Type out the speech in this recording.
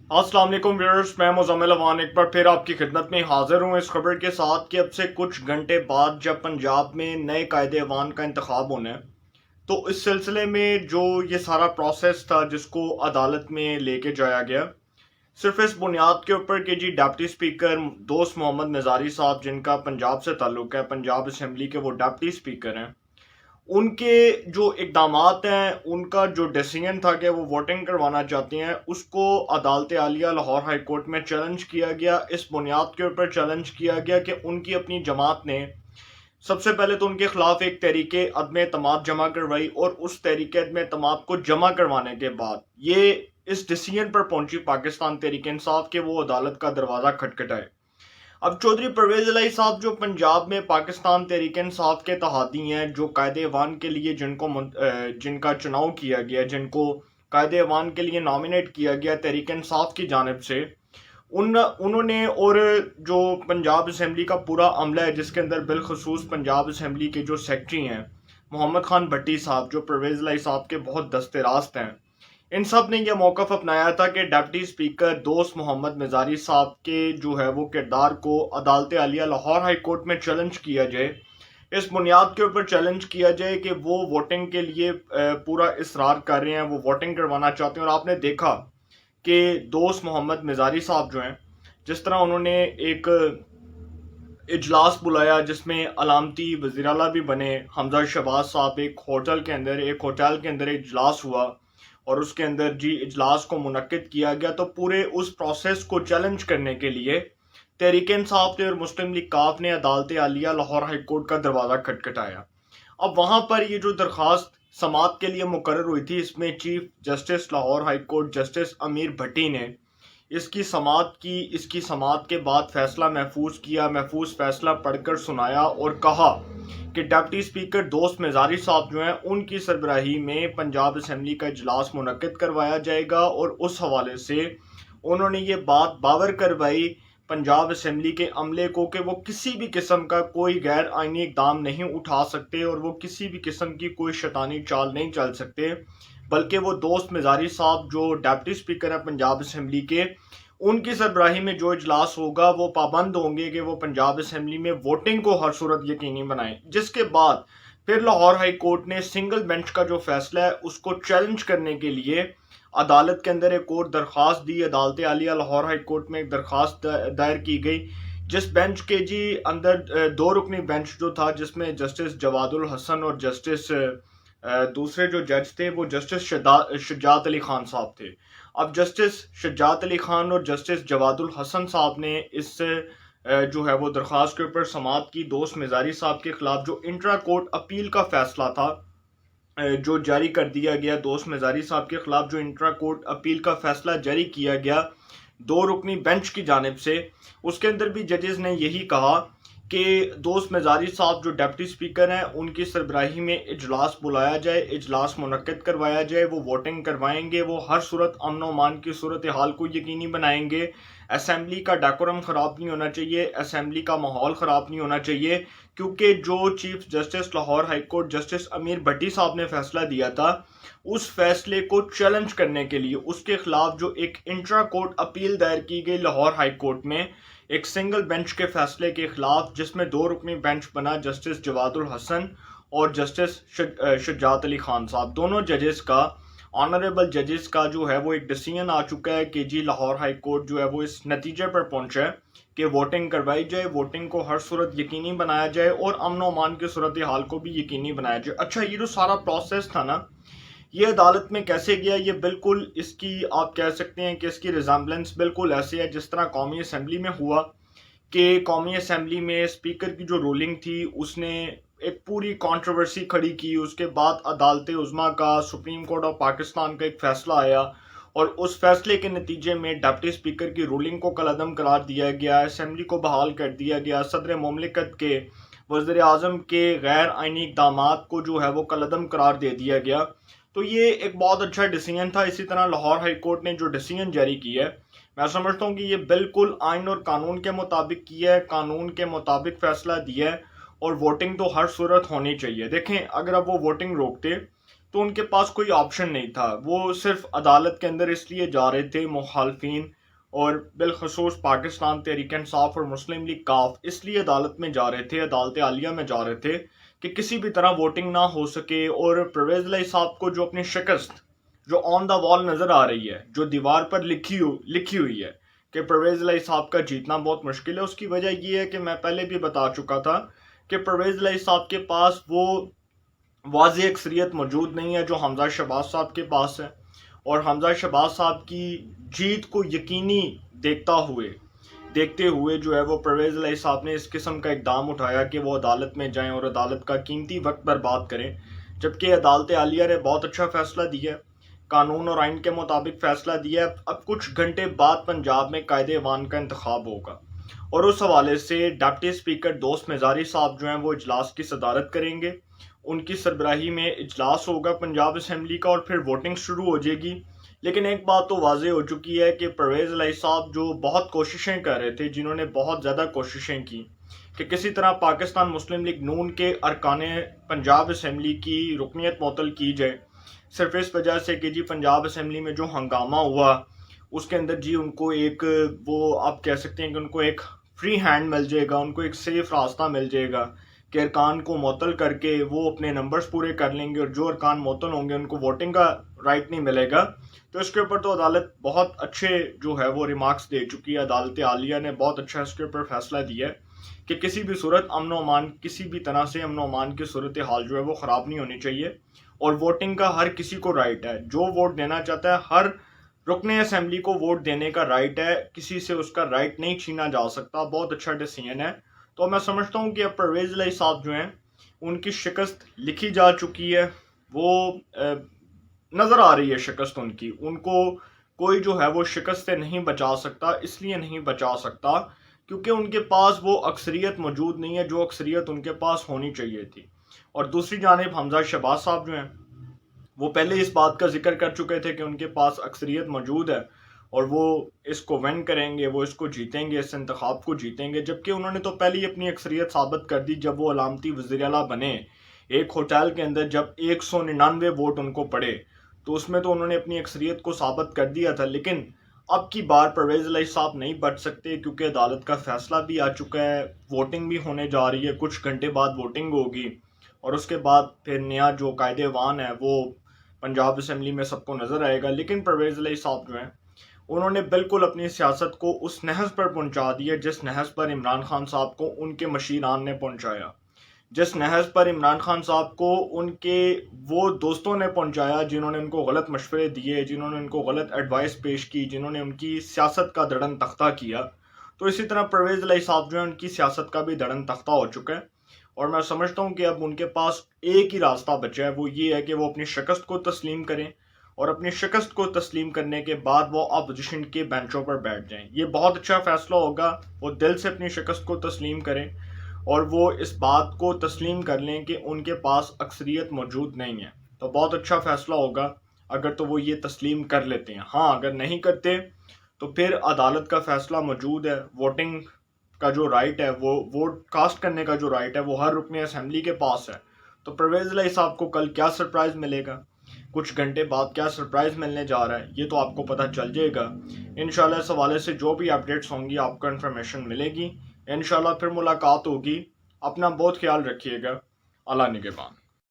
अस्सलाम वालेकुम व्यूअर्स, मैं मुज़म्मिल अवान एक बार फिर आपकी खिदमत में हाजिर हूँ इस खबर के साथ कि अब से कुछ घंटे बाद जब पंजाब में नए कायदे अवान का इंतखाब होना है, तो इस सिलसिले में जो ये सारा प्रोसेस था जिसको अदालत में लेके जाया गया, सिर्फ इस बुनियाद के ऊपर कि जी डिप्टी स्पीकर दोस्त मोहम्मद निज़ारी साहब, जिनका पंजाब से ताल्लुक़ है, पंजाब असम्बली के वो डिप्टी स्पीकर हैं, उनके जो इकदामात हैं, उनका जो डिसीजन था कि वो वोटिंग करवाना चाहते हैं, उसको अदालत आलिया लाहौर हाई कोर्ट में चैलेंज किया गया। इस बुनियाद के ऊपर चैलेंज किया गया कि उनकी अपनी जमात ने सबसे पहले तो उनके खिलाफ एक तहरीके अदम एतमाद जमा करवाई, और उस तहरीके अदम एतमाद को जमा करवाने के बाद ये इस डिसीजन पर पहुंची पाकिस्तान तहरीक इंसाफ के वो अदालत का दरवाज़ा खटखटाए। अब चौधरी परवेज इलाही साहब जो पंजाब में पाकिस्तान तहरीक इंसाफ के तहादी हैं, जो कायदे अवान के लिए जिनका चुनाव किया गया, जिनको कायदे अवान के लिए नॉमिनेट किया गया तहरीक इंसाफ की जानिब से, उन्होंने, और जो पंजाब असम्बली का पूरा अमला है जिसके अंदर बिलखसूस पंजाब असम्बली के जो सेक्रेटरी हैं मोहम्मद खान भट्टी साहब, जो परवेज इलाही साहब के बहुत दस्ते रास्त हैं, इन सब ने यह मौक़िफ़ अपनाया था कि डिप्टी स्पीकर दोस्त मोहम्मद निज़ारी साहब के जो है वो किरदार को अदालत आलिया लाहौर हाई कोर्ट में चैलेंज किया जाए। इस बुनियाद के ऊपर चैलेंज किया जाए कि वो वोटिंग के लिए पूरा इसरार कर रहे हैं, वो वोटिंग करवाना चाहते हैं। और आपने देखा कि दोस्त मोहम्मद निज़ारी साहब जो हैं, जिस तरह उन्होंने एक इजलास बुलाया जिसमें अलामती वज़ीर आला भी बने हमजा शहबाज साहब, एक होटल के अंदर इजलास हुआ और उसके अंदर जी इजलास को मुनक्किद किया गया, तो पूरे उस प्रोसेस को चैलेंज करने के लिए तहरीक इंसाफ ने और मुस्लिम लीग काफ ने अदालत आलिया लाहौर हाई कोर्ट का दरवाज़ा खटखटाया। अब वहाँ पर ये जो दरख्वास्त समात के लिए मुकर्रर हुई थी, इसमें chief justice Lahore high court justice अमीर भट्टी ने इसकी समात के बाद फैसला महफूज फैसला पढ़कर सुनाया और कहा कि डिप्टी स्पीकर दोस्त निज़ारी साहब जो हैं, उनकी सरबराही में पंजाब असम्बली का इजलास मुनक्किद करवाया जाएगा। और उस हवाले से उन्होंने ये बात बावर करवाई पंजाब असम्बली के अमले को कि वो किसी भी किस्म का कोई गैर आइनी इकदाम नहीं उठा सकते और वो किसी भी किस्म की कोई शैतानी चाल नहीं चल सकते, बल्कि वो दोस्त निज़ारी साहब जो डिप्टी स्पीकर है पंजाब असम्बली के, उनकी सरबराही में जो इजलास होगा वो पाबंद होंगे कि वो पंजाब असम्बली में वोटिंग को हर सूरत यकीनी बनाएं। जिसके बाद फिर लाहौर हाई कोर्ट ने सिंगल बेंच का जो फैसला है उसको चैलेंज करने के लिए अदालत के अंदर एक और दरख्वास्त दी। अदालत आलिया लाहौर हाई कोर्ट में एक दरख्वास्त दायर की गई, जिस बेंच के जी अंदर दो रुकनी बेंच जो था, जिसमें जस्टिस जवादुल हसन और जस्टिस दूसरे जो जज थे वो जस्टिस शुजात अली खान साहब थे। अब जस्टिस शुजात अली खान और जस्टिस जवादुल हसन साहब ने इस जो है वो दरख्वास्त के ऊपर समात की। दोस्त निज़ारी साहब के खिलाफ जो इंट्रा कोर्ट अपील का फैसला था जो जारी कर दिया गया, दोस्त निज़ारी साहब के खिलाफ जो इंट्रा कोर्ट अपील का फैसला जारी किया गया दो रुकनी बेंच की जानिब से, उसके अंदर भी जजेस ने यही कहा कि दोस्त निज़ारी साहब जो डिप्टी स्पीकर हैं, उनकी सरबराही में इजलास बुलाया जाए, इजलास मुनक्किद करवाया जाए, वो वोटिंग करवाएंगे, वो हर सूरत अमन व अमान की सूरत हाल को यकीनी बनाएंगे। असम्बली का डेकोरम ख़राब नहीं होना चाहिए, असम्बली का माहौल ख़राब नहीं होना चाहिए, क्योंकि जो chief justice Lahore high court justice अमीर भट्टी साहब ने फैसला दिया था, उस फैसले को चैलेंज करने के लिए उसके खिलाफ जो एक इंट्रा कोर्ट अपील दायर की गई लाहौर हाई कोर्ट में एक सिंगल बेंच के फैसले के खिलाफ, जिसमें दो रुकनी बेंच बना जस्टिस जवादुल हसन और जस्टिस शुजात अली खान साहब, दोनों जजेस का, ऑनरेबल जजेस का जो है वो एक डिसीजन आ चुका है कि जी लाहौर हाई कोर्ट जो है वो इस नतीजे पर पहुंचा है कि वोटिंग करवाई जाए, वोटिंग को हर सूरत यकीनी बनाया जाए और अमन व अमान की सूरत हाल को भी यकीनी बनाया जाए। अच्छा, ये जो सारा प्रोसेस था ना, ये अदालत में कैसे गया, ये बिल्कुल इसकी आप कह सकते हैं कि इसकी रिजेम्बलेंस बिल्कुल ऐसे है जिस तरह कौमी असम्बली में हुआ कि कौमी असम्बली में स्पीकर की जो रूलिंग थी उसने एक पूरी कंट्रोवर्सी खड़ी की। उसके बाद अदालत उज़्मा का, सुप्रीम कोर्ट ऑफ पाकिस्तान का एक फ़ैसला आया और उस फैसले के नतीजे में डिप्टी स्पीकर की रूलिंग को कलअदम करार दिया गया, असम्बली को बहाल कर दिया गया, सदर मुमलिकत के, वज़ीर आज़म के गैर आइनी इक़दामात को जो है वो कलअदम करार दे दिया गया। तो ये एक बहुत अच्छा डिसीजन था। इसी तरह लाहौर हाई कोर्ट ने जो डिसीजन जारी किया है, मैं समझता हूँ कि ये बिल्कुल आइन और कानून के मुताबिक किया है, कानून के मुताबिक फैसला दिया है और वोटिंग तो हर सूरत होनी चाहिए। देखें, अगर अब वो वोटिंग रोकते تو ان کے پاس کوئی آپشن نہیں تھا، وہ صرف عدالت کے اندر اس لیے جا رہے تھے، مخالفین اور بالخصوص پاکستان تحریک انصاف اور مسلم لیگ کاف اس لیے عدالت میں جا رہے تھے، عدالت عالیہ میں جا رہے تھے کہ کسی بھی طرح ووٹنگ نہ ہو سکے، اور پرویز الہی صاحب کو جو اپنی شکست جو آن دا وال نظر آ رہی ہے، جو دیوار پر لکھی ہوئی ہے کہ پرویز الہی صاحب کا جیتنا بہت مشکل ہے، اس کی وجہ یہ ہے کہ میں پہلے بھی بتا چکا تھا کہ پرویز الہی صاحب کے پاس وہ واضح اکثریت موجود نہیں ہے جو حمزہ شہباز صاحب کے پاس ہے، اور حمزہ شہباز صاحب کی جیت کو یقینی دیکھتے ہوئے جو ہے وہ پرویز الہی صاحب نے اس قسم کا اقدام اٹھایا کہ وہ عدالت میں جائیں اور عدالت کا قیمتی وقت برباد کریں، جبکہ عدالت عالیہ نے بہت اچھا فیصلہ دیا ہے، قانون اور آئین کے مطابق فیصلہ دیا ہے۔ اب کچھ گھنٹے بعد پنجاب میں قائد ایوان کا انتخاب ہوگا، اور اس حوالے سے ڈپٹی اسپیکر دوست مزاری صاحب جو ہیں وہ اجلاس کی صدارت کریں گے، ان کی سربراہی میں اجلاس ہوگا پنجاب اسمبلی کا، اور پھر ووٹنگ شروع ہو جائے گی۔ لیکن ایک بات تو واضح ہو چکی ہے کہ پرویز الہی صاحب جو بہت کوششیں کر رہے تھے، جنہوں نے بہت زیادہ کوششیں کی کہ کسی طرح پاکستان مسلم لیگ نون کے ارکان پنجاب اسمبلی کی رکنیت معطل کی جائے، صرف اس وجہ سے کہ جی پنجاب اسمبلی میں جو ہنگامہ ہوا اس کے اندر جی ان کو ایک وہ آپ کہہ سکتے ہیں کہ ان کو ایک فری ہینڈ مل جائے گا، ان کو ایک سیف راستہ مل جائے گا کہ ارکان کو معطل کر کے وہ اپنے نمبرز پورے کر لیں گے، اور جو ارکان معطل ہوں گے ان کو ووٹنگ کا رائٹ نہیں ملے گا۔ تو اس کے اوپر تو عدالت بہت اچھے جو ہے وہ ریمارکس دے چکی ہے، عدالت عالیہ نے بہت اچھا اس کے اوپر فیصلہ دیا ہے کہ کسی بھی صورت امن و امان، کسی بھی طرح سے امن و امان کی صورتحال جو ہے وہ خراب نہیں ہونی چاہیے، اور ووٹنگ کا ہر کسی کو رائٹ ہے، جو ووٹ دینا چاہتا ہے ہر رکن اسمبلی کو ووٹ دینے کا رائٹ ہے، کسی سے اس کا رائٹ نہیں چھینا جا سکتا۔ بہت اچھا ڈیسیژن ہے، تو میں سمجھتا ہوں کہ اب پرویز الہی صاحب جو ہیں ان کی شکست لکھی جا چکی ہے، وہ نظر آ رہی ہے شکست ان کو کوئی جو ہے وہ شکست سے نہیں بچا سکتا، اس لیے نہیں بچا سکتا کیونکہ ان کے پاس وہ اکثریت موجود نہیں ہے جو اکثریت ان کے پاس ہونی چاہیے تھی۔ اور دوسری جانب حمزہ شہباز صاحب جو ہیں وہ پہلے اس بات کا ذکر کر چکے تھے کہ ان کے پاس اکثریت موجود ہے اور وہ اس کو ون کریں گے، وہ اس کو جیتیں گے، اس انتخاب کو جیتیں گے، جبکہ انہوں نے تو پہلے ہی اپنی اکثریت ثابت کر دی جب وہ علامتی وزیر اعلیٰ بنے۔ ایک ہوٹل کے اندر جب 199 ووٹ ان کو پڑے تو اس میں تو انہوں نے اپنی اکثریت کو ثابت کر دیا تھا، لیکن اب کی بار پرویز الہی صاحب نہیں بچ سکتے کیونکہ عدالت کا فیصلہ بھی آ چکا ہے، ووٹنگ بھی ہونے جا رہی ہے، کچھ گھنٹے بعد ووٹنگ ہوگی، اور اس کے بعد پھر نیا جو قائد ایوان ہے وہ پنجاب اسمبلی میں سب کو نظر آئے گا۔ لیکن پرویز الہی صاحب جو ہیں انہوں نے بالکل اپنی سیاست کو اس نہج پر پہنچا دیا جس نہج پر عمران خان صاحب کو ان کے مشیران نے پہنچایا، جس نہج پر عمران خان صاحب کو ان کے وہ دوستوں نے پہنچایا جنہوں نے ان کو غلط مشورے دیے، جنہوں نے ان کو غلط ایڈوائس پیش کی، جنہوں نے ان کی سیاست کا دڑن تختہ کیا۔ تو اسی طرح پرویز الہی صاحب جو ہیں ان کی سیاست کا بھی دڑن تختہ ہو چکا ہے، اور میں سمجھتا ہوں کہ اب ان کے پاس ایک ہی راستہ بچا ہے، وہ یہ ہے کہ وہ اپنی شکست کو تسلیم کریں، اور اپنی شکست کو تسلیم کرنے کے بعد وہ اپوزیشن کے بینچوں پر بیٹھ جائیں۔ یہ بہت اچھا فیصلہ ہوگا، وہ دل سے اپنی شکست کو تسلیم کریں اور وہ اس بات کو تسلیم کر لیں کہ ان کے پاس اکثریت موجود نہیں ہے، تو بہت اچھا فیصلہ ہوگا اگر تو وہ یہ تسلیم کر لیتے ہیں۔ ہاں اگر نہیں کرتے تو پھر عدالت کا فیصلہ موجود ہے، ووٹنگ کا جو رائٹ ہے، وہ ووٹ کاسٹ کرنے کا جو رائٹ ہے وہ ہر رکن اسمبلی کے پاس ہے۔ تو پرویز الہی صاحب کو کل کیا سرپرائز ملے گا، کچھ گھنٹے بعد کیا سرپرائز ملنے جا رہا ہے، یہ تو آپ کو پتہ چل جائے گا انشاءاللہ۔ اس حوالے سے جو بھی اپڈیٹس ہوں گی آپ کو انفارمیشن ملے گی انشاءاللہ، پھر ملاقات ہوگی۔ اپنا بہت خیال رکھیے گا، اللہ نگہبان۔